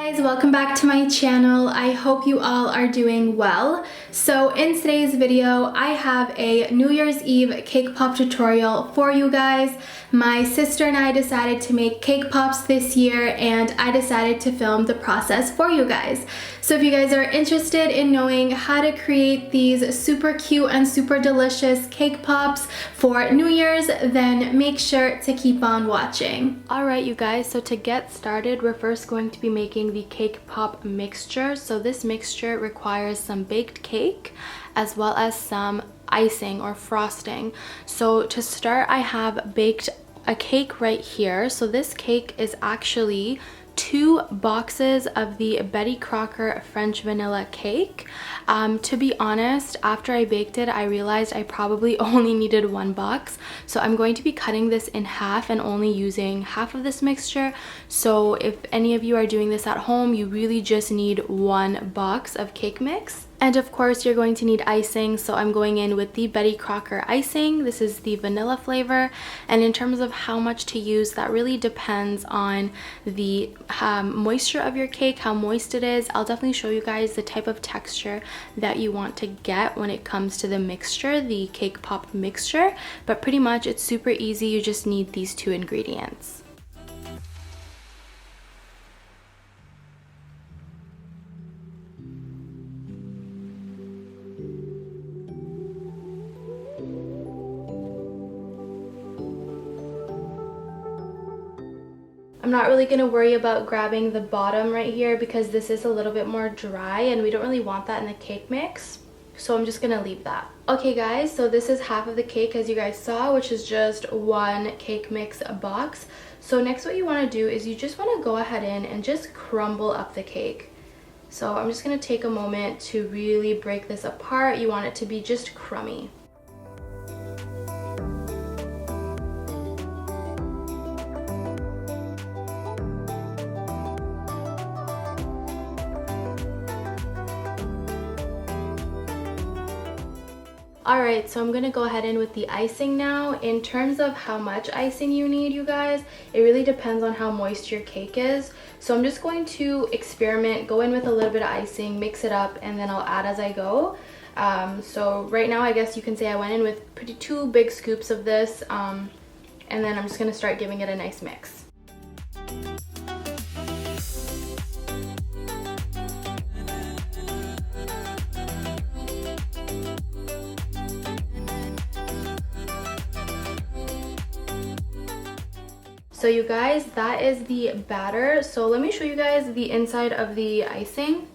Guys, welcome back to my channel. I hope you all are doing well. So in today's video, I have a New Year's Eve cake pop tutorial for you guys. My sister and I decided to make cake pops this year, and I decided to film the process for you guys. So if you guys are interested in knowing how to create these super cute and super delicious cake pops for New Year's, then make sure to keep on watching. Alright you guys, so to get started, we're first going to be making the cake pop mixture. So this mixture requires some baked cake as well as some icing or frosting. So to start, I have baked a cake right here. So this cake is actually 2 boxes of the Betty Crocker French vanilla cake. To be honest, after I baked it, I realized I probably only needed 1 box. So I'm going to be cutting this in half and only using half of this mixture. So if any of you are doing this at home, you really just need 1 box of cake mix. And of course, you're going to need icing, so I'm going in with the Betty Crocker icing. This is the vanilla flavor, and in terms of how much to use, that really depends on the moisture of your cake, how moist it is. I'll definitely show you guys the type of texture that you want to get when it comes to the mixture, the cake pop mixture, but pretty much it's super easy. You just need these 2 ingredients. I'm not really going to worry about grabbing the bottom right here because this is a little bit more dry and we don't really want that in the cake mix. So I'm just going to leave that. Okay guys, so this is half of the cake as you guys saw, which is just 1 cake mix box. So next what you want to do is you just want to go ahead and just crumble up the cake. So I'm just going to take a moment to really break this apart. You want it to be just crummy. Alright, so I'm going to go ahead in with the icing now. In terms of how much icing you need, you guys, it really depends on how moist your cake is. So I'm just going to experiment, go in with a little bit of icing, mix it up, and then I'll add as I go. So right now I guess you can say I went in with 2 big scoops of this, and then I'm just going to start giving it a nice mix. So you guys, that is the batter. So let me show you guys the inside of the icing.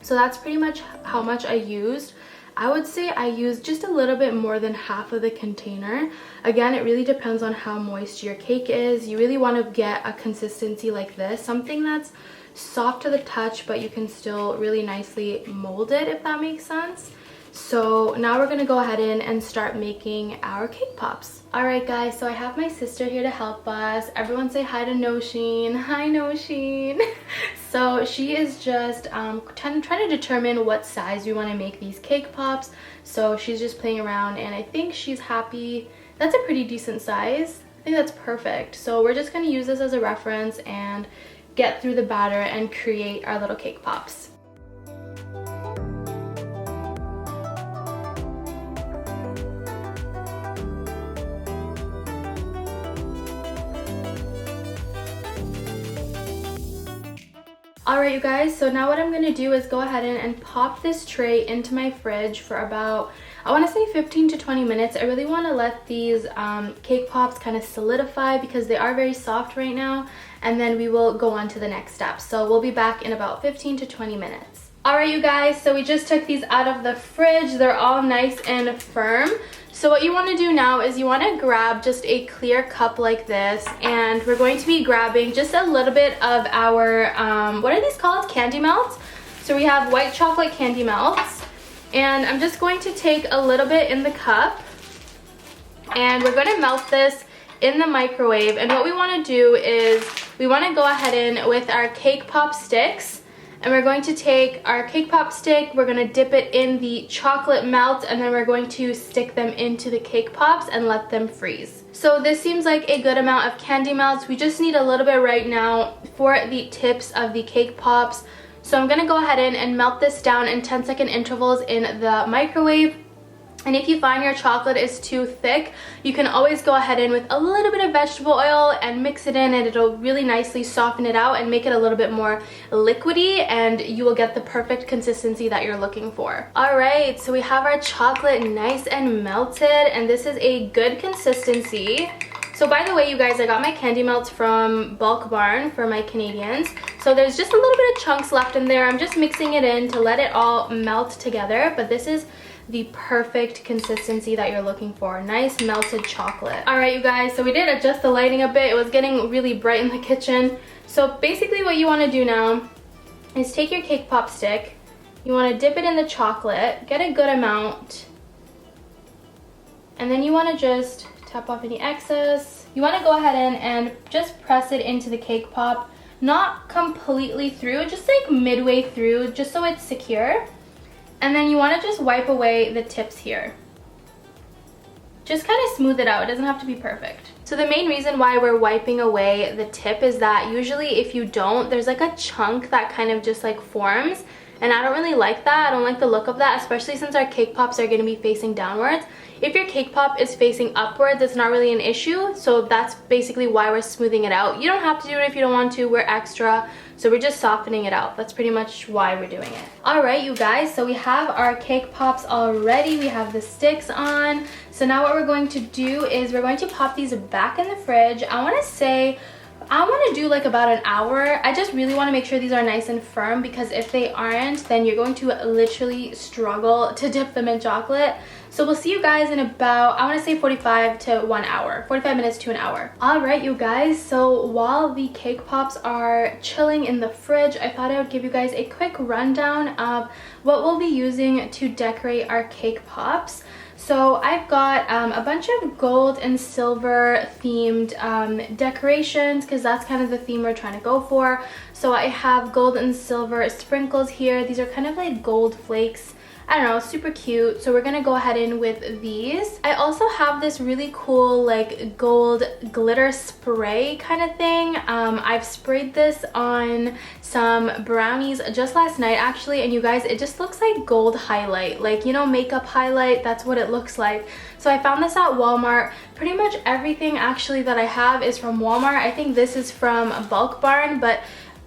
So that's pretty much how much I used. I would say I used just a little bit more than half of the container. Again, it really depends on how moist your cake is. You really want to get a consistency like this, something that's soft to the touch, but you can still really nicely mold it, if that makes sense. So now we're gonna go ahead and start making our cake pops. Alright guys, so I have my sister here to help us. Everyone say hi to Nosheen. Hi Nosheen. So she is just trying to determine what size we want to make these cake pops. So she's just playing around and I think she's happy. That's a pretty decent size. I think that's perfect. So we're just going to use this as a reference and get through the batter and create our little cake pops. Alright you guys, so now what I'm going to do is go ahead and pop this tray into my fridge for about, I want to say 15 to 20 minutes. I really want to let these cake pops kind of solidify because they are very soft right now, and then we will go on to the next step. So we'll be back in about 15 to 20 minutes. Alright you guys, so we just took these out of the fridge. They're all nice and firm. So what you want to do now is you want to grab just a clear cup like this, and we're going to be grabbing just a little bit of our, what are these called? Candy melts. So we have white chocolate candy melts, and I'm just going to take a little bit in the cup, and we're going to melt this in the microwave. And what we want to do is we want to go ahead in with our cake pop sticks, And we're going to take our cake pop stick, we're gonna dip it in the chocolate melt, and then we're going to stick them into the cake pops and let them freeze. So this seems like a good amount of candy melts. We just need a little bit right now for the tips of the cake pops. So I'm gonna go ahead and melt this down in 10-second intervals in the microwave. And if you find your chocolate is too thick, you can always go ahead in with a little bit of vegetable oil and mix it in, and it'll really nicely soften it out and make it a little bit more liquidy, and you will get the perfect consistency that you're looking for. Alright, so we have our chocolate nice and melted, and this is a good consistency. So by the way, you guys, I got my candy melts from Bulk Barn for my Canadians. So there's just a little bit of chunks left in there. I'm just mixing it in to let it all melt together, but this is the perfect consistency that you're looking for. Nice melted chocolate. All right, you guys, so we did adjust the lighting a bit. It was getting really bright in the kitchen. So basically what you want to do now is take your cake pop stick. You want to dip it in the chocolate, get a good amount, and then you want to just tap off any excess. You want to go ahead and just press it into the cake pop, not completely through, just like midway through, just so it's secure. And then you want to just wipe away the tips here. Just kind of smooth it out. It doesn't have to be perfect. So the main reason why we're wiping away the tip is that usually if you don't, there's like a chunk that kind of just like forms. And I don't really like that. I don't like the look of that, especially since our cake pops are going to be facing downwards. If your cake pop is facing upwards, it's not really an issue. So that's basically why we're smoothing it out. You don't have to do it if you don't want to. We're extra. So we're just softening it out. That's pretty much why we're doing it. All right, you guys. So we have our cake pops already. We have the sticks on. So now what we're going to do is we're going to pop these back in the fridge. I want to do like about an hour. I just really want to make sure these are nice and firm, because if they aren't, then you're going to literally struggle to dip them in chocolate. So we'll see you guys in about, I want to say 45 to 1 hour, 45 minutes to an hour. All right, you guys, so while the cake pops are chilling in the fridge, I thought I would give you guys a quick rundown of what we'll be using to decorate our cake pops. So I've got a bunch of gold and silver themed decorations, because that's kind of the theme we're trying to go for. So I have gold and silver sprinkles here. These are kind of like gold flakes. I don't know, super cute. So we're gonna go ahead in with these. I also have this really cool like gold glitter spray kind of thing. I've sprayed this on some brownies just last night actually, and you guys, it just looks like gold highlight, like, you know, makeup highlight. That's what it looks like. So I found this at Walmart. Pretty much everything actually that I have is from Walmart. I think this is from Bulk Barn, but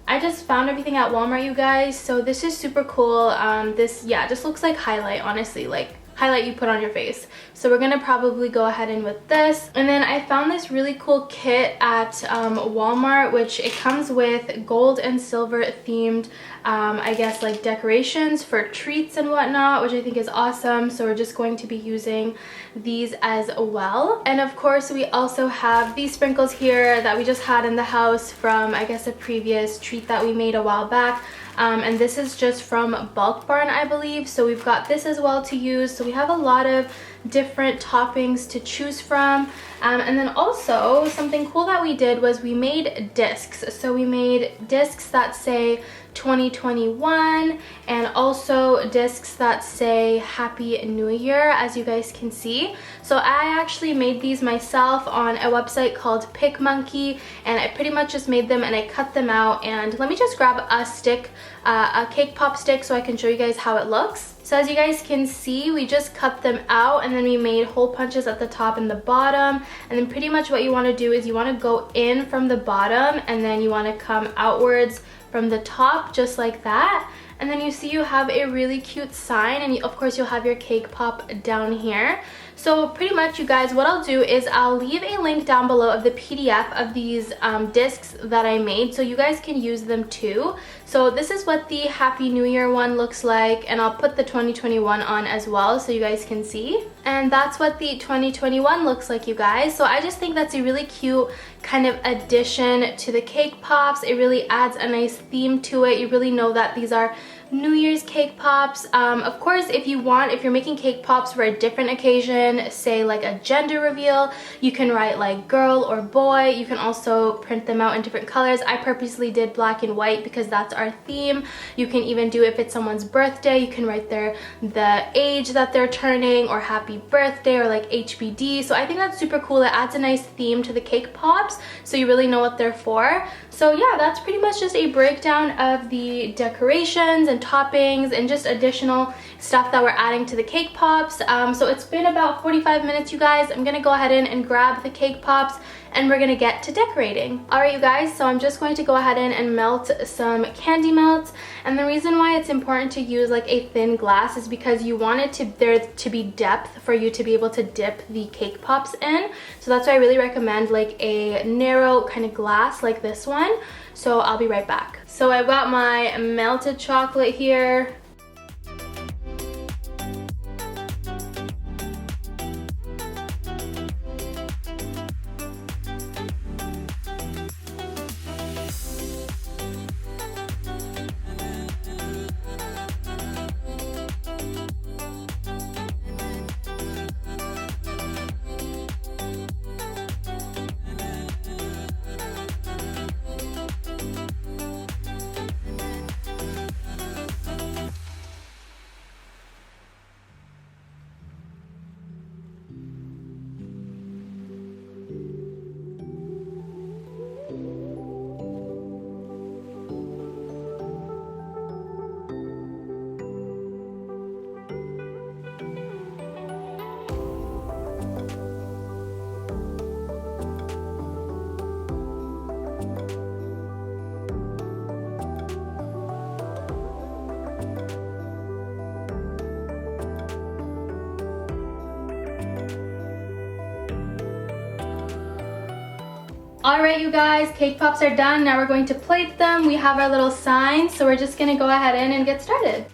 I just found everything at Walmart, you guys. So this is super cool. This, yeah, just looks like highlight, honestly, like highlight you put on your face. So we're gonna probably go ahead and with this. And then I found this really cool kit at Walmart, which it comes with gold and silver themed I guess like decorations for treats and whatnot, which I think is awesome. So we're just going to be using these as well. And of course we also have these sprinkles here that we just had in the house from, I guess, a previous treat that we made a while back. And this is just from Bulk Barn, I believe. So we've got this as well to use. So we have a lot of different toppings to choose from. And then also something cool that we did was we made discs. So we made discs that say 2021 and also discs that say Happy New Year, as you guys can see. So I actually made these myself on a website called PicMonkey, and I pretty much just made them and I cut them out. And let me just grab a stick, a cake pop stick, so I can show you guys how it looks. So as you guys can see, we just cut them out and then we made hole punches at the top and the bottom. And then pretty much what you want to do is you want to go in from the bottom and then you want to come outwards from the top, just like that. And then you see you have a really cute sign, and of course you'll have your cake pop down here. So pretty much, you guys, what I'll do is I'll leave a link down below of the PDF of these discs that I made, so you guys can use them too. So this is what the Happy New Year one looks like, and I'll put the 2021 on as well so you guys can see. And that's what the 2021 looks like, you guys. So I just think that's a really cute kind of addition to the cake pops. It really adds a nice theme to it. You really know that these are New Year's cake pops. Of course, if you're making cake pops for a different occasion, say like a gender reveal, you can write like girl or boy. You can also print them out in different colors. I purposely did black and white because that's our theme. You can even do, if it's someone's birthday, you can write the age that they're turning, or happy birthday, or like HBD. So I think that's super cool. It adds a nice theme to the cake pops, so you really know what they're for. So yeah, that's pretty much just a breakdown of the decorations and toppings and just additional stuff that we're adding to the cake pops. So it's been about 45 minutes, you guys. I'm gonna go ahead and grab the cake pops and we're gonna get to decorating. All right, you guys, so I'm just going to go ahead and melt some candy melts. And the reason why it's important to use like a thin glass is because you want there to be depth for you to be able to dip the cake pops in. So that's why I really recommend like a narrow kind of glass like this one. So I'll be right back. So I've got my melted chocolate here. Alright, you guys, cake pops are done. Now we're going to plate them. We have our little signs, so we're just gonna go ahead and get started.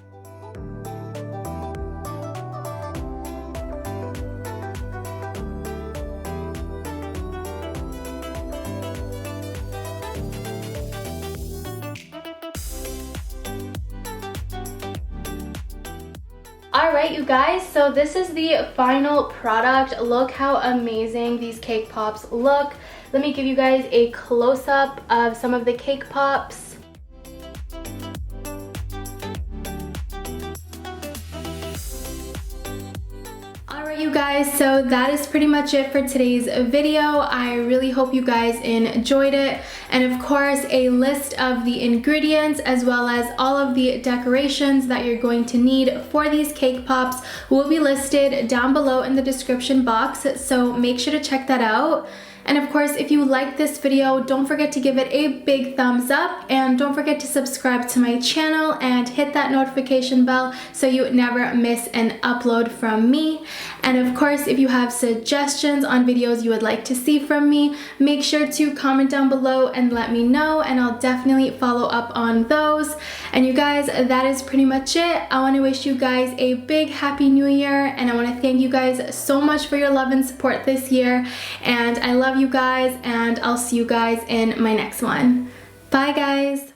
Alright, you guys, so this is the final product. Look how amazing these cake pops look. Let me give you guys a close-up of some of the cake pops. Alright, you guys, so that is pretty much it for today's video. I really hope you guys enjoyed it. And of course, a list of the ingredients as well as all of the decorations that you're going to need for these cake pops will be listed down below in the description box. So make sure to check that out. And of course, if you like this video, don't forget to give it a big thumbs up and don't forget to subscribe to my channel and hit that notification bell so you never miss an upload from me. And of course, if you have suggestions on videos you would like to see from me, make sure to comment down below and let me know, and I'll definitely follow up on those. And you guys, that is pretty much it. I want to wish you guys a big happy new year, and I want to thank you guys so much for your love and support this year. And I love you guys, and I'll see you guys in my next one. Bye guys.